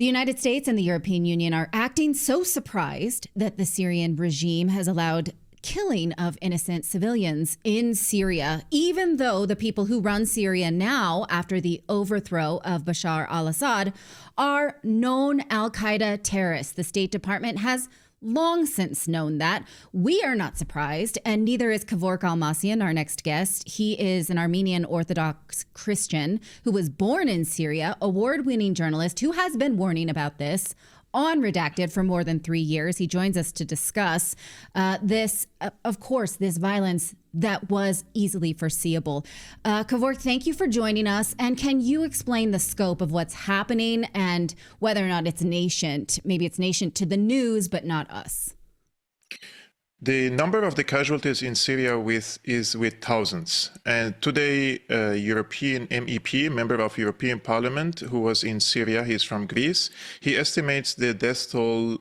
The United States and the European Union are acting so surprised that the Syrian regime has allowed killing of innocent civilians in Syria, even though the people who run Syria now, after the overthrow of Bashar Al-Assad, are known al-Qaeda terrorists. The State Department has long since known that. We are not surprised, and neither is Kevork Almassian, our next guest. He is an Armenian Orthodox Christian who was born in Syria, award-winning journalist who has been warning about this on Redacted for more than 3 years. He joins us to discuss this violence that was easily foreseeable. Kevork, thank you for joining us. And can you explain the scope of what's happening and whether or not it's nascent? Maybe it's nascent to the news, but not us. The number of the casualties in Syria is with thousands. And today, a European MEP, member of European Parliament, who was in Syria, he's from Greece, he estimates the death toll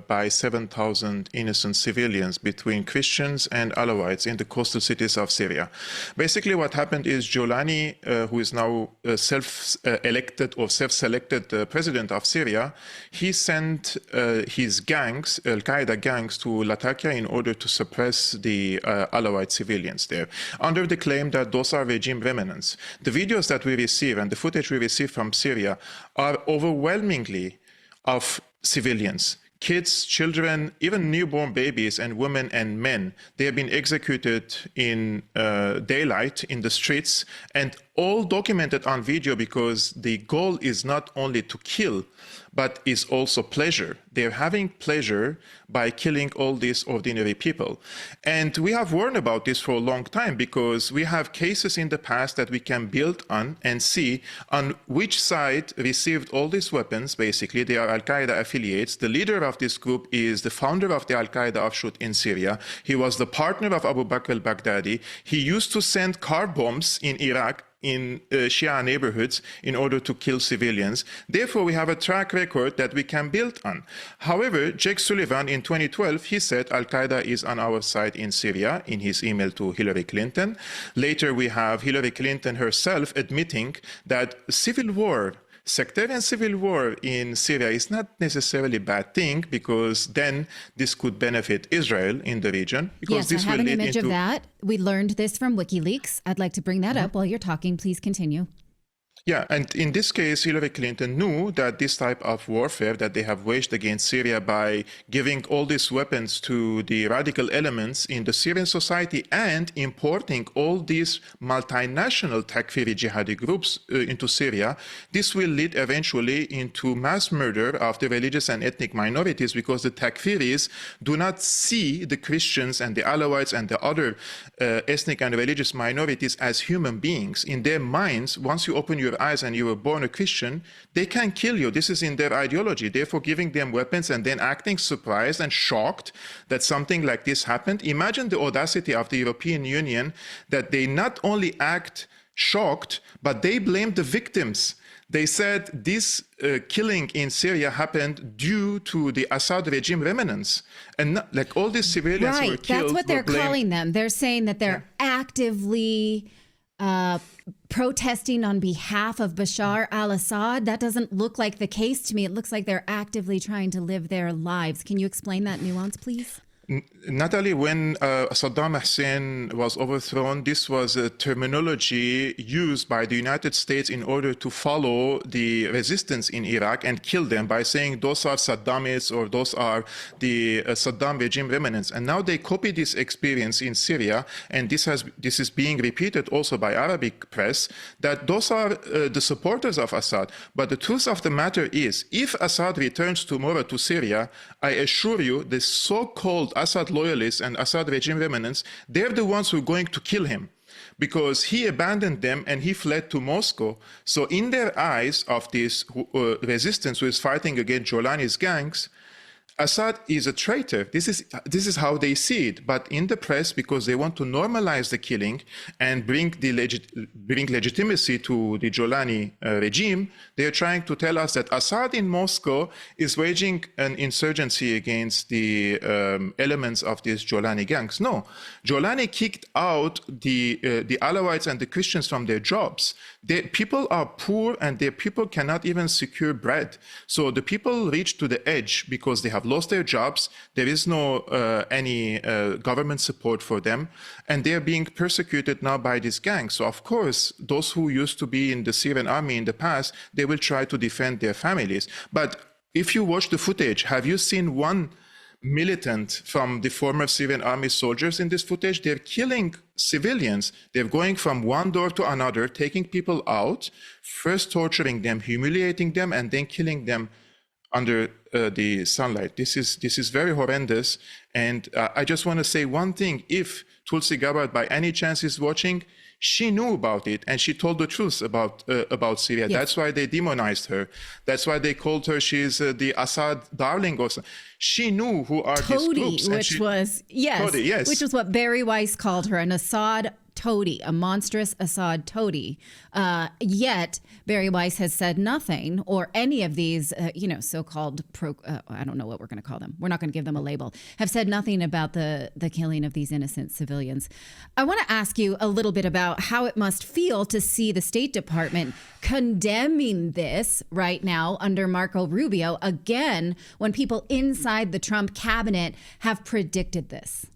by 7,000 innocent civilians between Christians and Alawites in the coastal cities of Syria. Basically, what happened is Jolani, who is now self-elected or self-selected president of Syria, he sent his gangs, Al-Qaeda gangs, to Latakia in order to suppress the Alawite civilians there, under the claim that those are regime remnants. The videos that we receive and the footage we receive from Syria are overwhelmingly of civilians. Kids, children, even newborn babies and women and men, they have been executed in daylight in the streets, and all documented on video, because the goal is not only to kill, but is also pleasure. They're having pleasure by killing all these ordinary people. And we have warned about this for a long time, because we have cases in the past that we can build on and see on which side received all these weapons. Basically, they are Al-Qaeda affiliates. The leader of this group is the founder of the Al-Qaeda offshoot in Syria. He was the partner of Abu Bakr al-Baghdadi. He used to send car bombs in Iraq in Shia neighborhoods in order to kill civilians. Therefore, we have a track record that we can build on. However, Jake Sullivan in 2012, he said Al-Qaeda is on our side in Syria in his email to Hillary Clinton. Later, we have Hillary Clinton herself admitting that civil war, sectarian civil war in Syria is not necessarily a bad thing, because then this could benefit Israel in the region. Yes, I have an image of that. We learned this from WikiLeaks. I'd like to bring that up while you're talking. Please continue. Yeah, and in this case, Hillary Clinton knew that this type of warfare that they have waged against Syria by giving all these weapons to the radical elements in the Syrian society and importing all these multinational Takfiri jihadi groups into Syria, this will lead eventually into mass murder of the religious and ethnic minorities, because the Takfiris do not see the Christians and the Alawites and the other ethnic and religious minorities as human beings. In their minds, once you open your eyes and you were born a Christian, they can kill you. This is in their ideology. Therefore, giving them weapons and then acting surprised and shocked that something like this happened. Imagine the audacity of the European Union, that they not only act shocked, but they blame the victims. They said this killing in Syria happened due to the Assad regime remnants. And not, like all these civilians who were killed. That's what they're calling them. They're saying that they're actively protesting on behalf of Bashar al-Assad. That doesn't look like the case to me. It looks like they're actively trying to live their lives. Can you explain that nuance, please? Natalie, when Saddam Hussein was overthrown, this was a terminology used by the United States in order to follow the resistance in Iraq and kill them by saying those are Saddamists or those are the Saddam regime remnants. And now they copy this experience in Syria, and this is being repeated also by Arabic press, that those are the supporters of Assad. But the truth of the matter is, if Assad returns tomorrow to Syria, I assure you, the so-called Assad loyalists and Assad regime remnants, they're the ones who are going to kill him, because he abandoned them and he fled to Moscow. So in their eyes of this resistance who is fighting against Jolani's gangs, Assad is a traitor. This is how they see it. But in the press, because they want to normalize the killing and bring legitimacy to the Jolani regime, they are trying to tell us that Assad in Moscow is waging an insurgency against the elements of these Jolani gangs. No, Jolani kicked out the Alawites and the Christians from their jobs. People are poor and their people cannot even secure bread. So the people reach to the edge because they have lost their jobs. There is no any government support for them, and they're being persecuted now by this gang. So of course, those who used to be in the Syrian army in the past, they will try to defend their families. But if you watch the footage, have you seen one militant from the former Syrian army soldiers in this footage? They're killing civilians. They're going from one door to another, taking people out, first torturing them, humiliating them, and then killing them under the sunlight. This is very horrendous. And I just want to say one thing. If Tulsi Gabbard by any chance is watching, she knew about it and she told the truth about Syria. Yes. That's why they demonized her. That's why they called her, she's the Assad darling or something. She knew who are these groups. Which was what Barry Weiss called her, an Assad toady, a monstrous Assad toady. Yet Barry Weiss has said nothing, or any of these, so-called I don't know what we're going to call them. We're not going to give them a label. Have said nothing about the killing of these innocent civilians. I want to ask you a little bit about how it must feel to see the State Department condemning this right now under Marco Rubio again, when people inside the Trump cabinet have predicted this.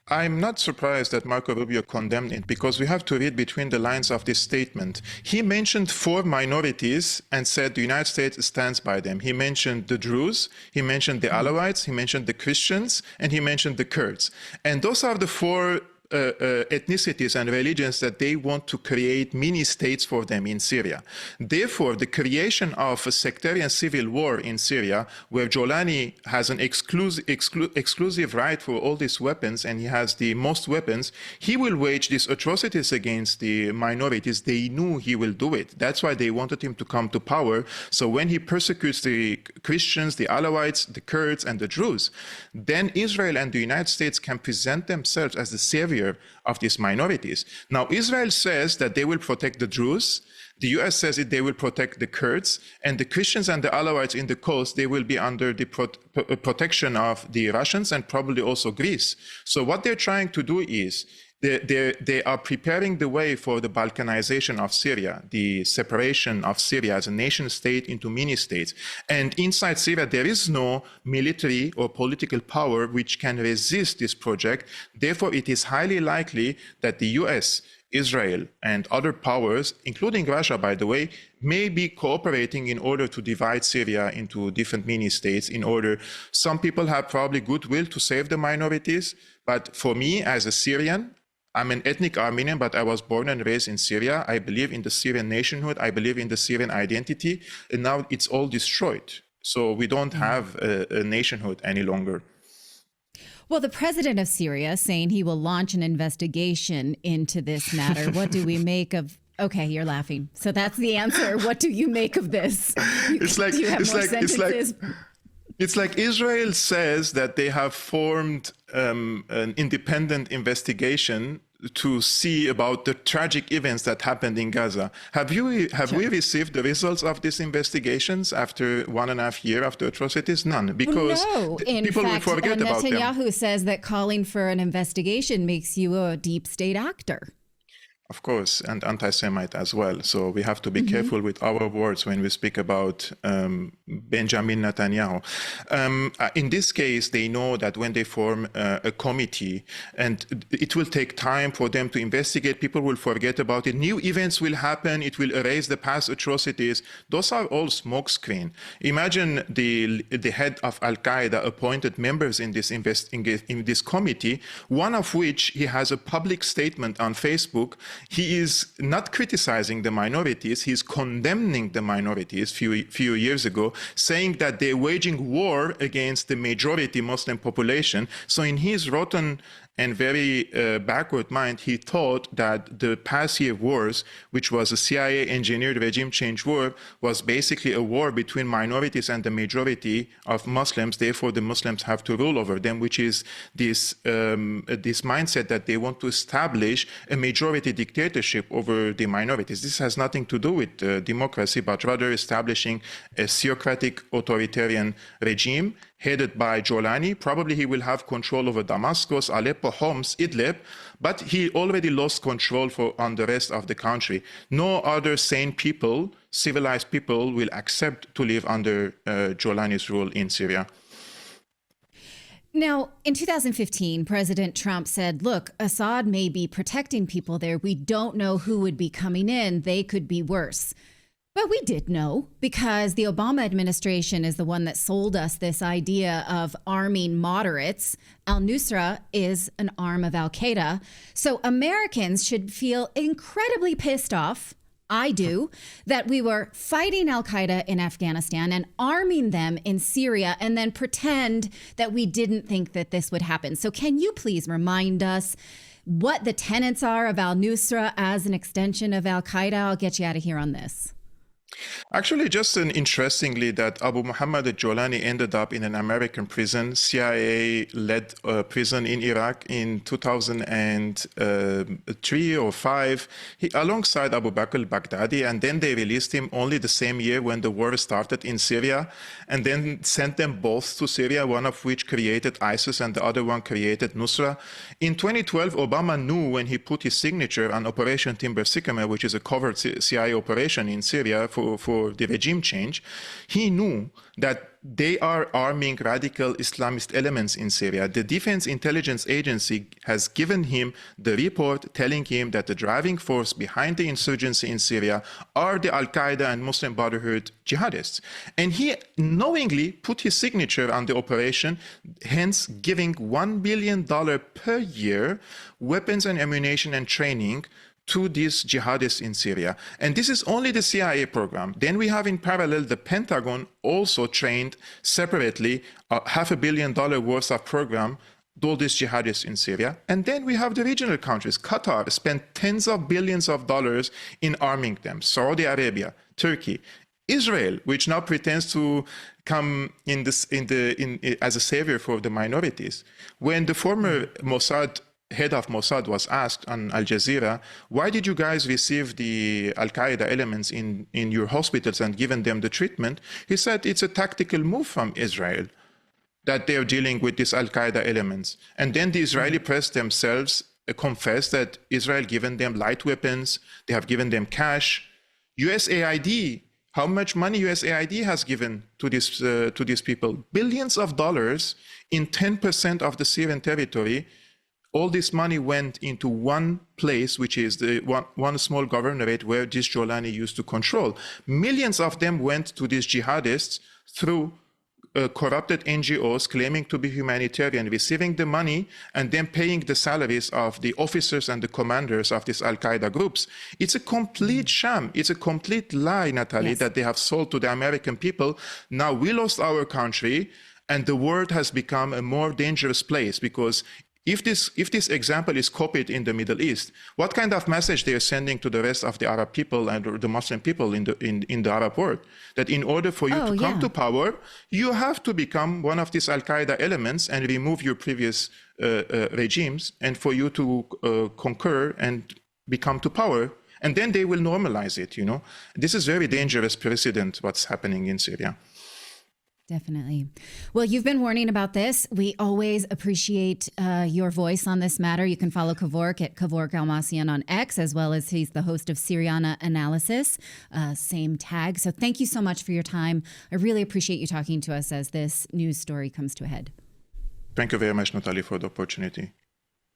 I'm not surprised that Marco Rubio condemned it, because we have to read between the lines of this statement. He mentioned 4 minorities and said the United States stands by them. He mentioned the Druze, he mentioned the Alawites, he mentioned the Christians, and he mentioned the Kurds. And those are the 4 ethnicities and religions that they want to create mini states for them in Syria. Therefore, the creation of a sectarian civil war in Syria, where Jolani has an exclusive right for all these weapons, and he has the most weapons, he will wage these atrocities against the minorities. They knew he will do it. That's why they wanted him to come to power. So when he persecutes the Christians, the Alawites, the Kurds, and the Druze, then Israel and the United States can present themselves as the savior of these minorities. Now, Israel says that they will protect the Druze. The US says that they will protect the Kurds, and the Christians and the Alawites in the coast, they will be under the protection of the Russians and probably also Greece. So what they're trying to do is they are preparing the way for the Balkanization of Syria, the separation of Syria as a nation state into mini states. And inside Syria, there is no military or political power which can resist this project. Therefore, it is highly likely that the US, Israel, and other powers, including Russia, by the way, may be cooperating in order to divide Syria into different mini states. Some people have probably goodwill to save the minorities, but for me as a Syrian, I'm an ethnic Armenian, but I was born and raised in Syria. I believe in the Syrian nationhood. I believe in the Syrian identity. And now it's all destroyed. So we don't have a nationhood any longer. Well, the president of Syria saying he will launch an investigation into this matter. What do we make of... Okay, you're laughing. So that's the answer. What do you make of this? It's like Israel says that they have formed an independent investigation to see about the tragic events that happened in Gaza. Have we received the results of these investigations after 1.5 years after atrocities? None, because people will forget about them. Netanyahu says that calling for an investigation makes you a deep state actor. Of course, and anti-Semite as well. So we have to be careful with our words when we speak about Benjamin Netanyahu. In this case, they know that when they form a committee, and it will take time for them to investigate, people will forget about it. New events will happen. It will erase the past atrocities. Those are all smokescreen. Imagine the head of Al-Qaeda appointed members in this committee, one of which he has a public statement on Facebook. He is not criticizing the minorities, he's condemning the minorities few years ago, saying that they're waging war against the majority Muslim population. So in his rotten and very backward mind, he thought that the past year wars, which was a CIA engineered regime change war, was basically a war between minorities and the majority of Muslims. Therefore, the Muslims have to rule over them, which is this mindset that they want to establish a majority dictatorship over the minorities. This has nothing to do with democracy, but rather establishing a theocratic authoritarian regime headed by Jolani. Probably he will have control over Damascus, Aleppo, Homs, Idlib, but he already lost control on the rest of the country. No other sane people, civilized people, will accept to live under Jolani's rule in Syria. Now, in 2015, President Trump said, look, Assad may be protecting people there. We don't know who would be coming in. They could be worse. But we did know, because the Obama administration is the one that sold us this idea of arming moderates. Al-Nusra is an arm of al-Qaeda. So Americans should feel incredibly pissed off, I do, that we were fighting al-Qaeda in Afghanistan and arming them in Syria, and then pretend that we didn't think that this would happen. So can you please remind us what the tenets are of al-Nusra as an extension of al-Qaeda? I'll get you out of here on this. Actually, just interestingly, that Abu Muhammad al-Jolani ended up in an American prison, CIA-led prison in Iraq in 2003 or 5, alongside Abu Bakr al-Baghdadi, and then they released him only the same year when the war started in Syria, and then sent them both to Syria, one of which created ISIS and the other one created Nusra. In 2012, Obama knew when he put his signature on Operation Timber Sycamore, which is a covert CIA operation in Syria for the regime change, he knew that they are arming radical Islamist elements in Syria. The Defense Intelligence Agency has given him the report telling him that the driving force behind the insurgency in Syria are the Al-Qaeda and Muslim Brotherhood jihadists. And he knowingly put his signature on the operation, hence giving $1 billion per year weapons and ammunition and training to these jihadists in Syria. And this is only the CIA program. Then we have in parallel the Pentagon also trained separately $500 million worth of program to all these jihadists in Syria. And then we have the regional countries. Qatar spent tens of billions of dollars in arming them. Saudi Arabia, Turkey, Israel, which now pretends to come as a savior for the minorities. When the former head of Mossad was asked on Al Jazeera, why did you guys receive the Al-Qaeda elements in your hospitals and given them the treatment? He said it's a tactical move from Israel that they're dealing with these Al-Qaeda elements. And then the Israeli press themselves confessed that Israel given them light weapons, they have given them cash. USAID, how much money USAID has given to these people? Billions of dollars in 10% of the Syrian territory. All this money went into one place, which is the one small governorate where this Jolani used to control. Millions of them went to these jihadists through corrupted NGOs claiming to be humanitarian, receiving the money and then paying the salaries of the officers and the commanders of these Al-Qaeda groups. It's a complete sham. It's a complete lie, Natalie, yes, that they have sold to the American people. Now we lost our country and the world has become a more dangerous place, because if this example is copied in the Middle East, what kind of message they are sending to the rest of the Arab people and the Muslim people in the Arab world? That in order for you to come to power, you have to become one of these Al-Qaeda elements and remove your previous regimes, and for you to conquer and become to power. And then they will normalize it, you know. This is very dangerous precedent, what's happening in Syria. Definitely. Well, you've been warning about this. We always appreciate your voice on this matter. You can follow Kevork at Kevork Almasian on X, as well as he's the host of Syriana Analysis, same tag. So thank you so much for your time. I really appreciate you talking to us as this news story comes to a head. Thank you very much, Natalie, for the opportunity.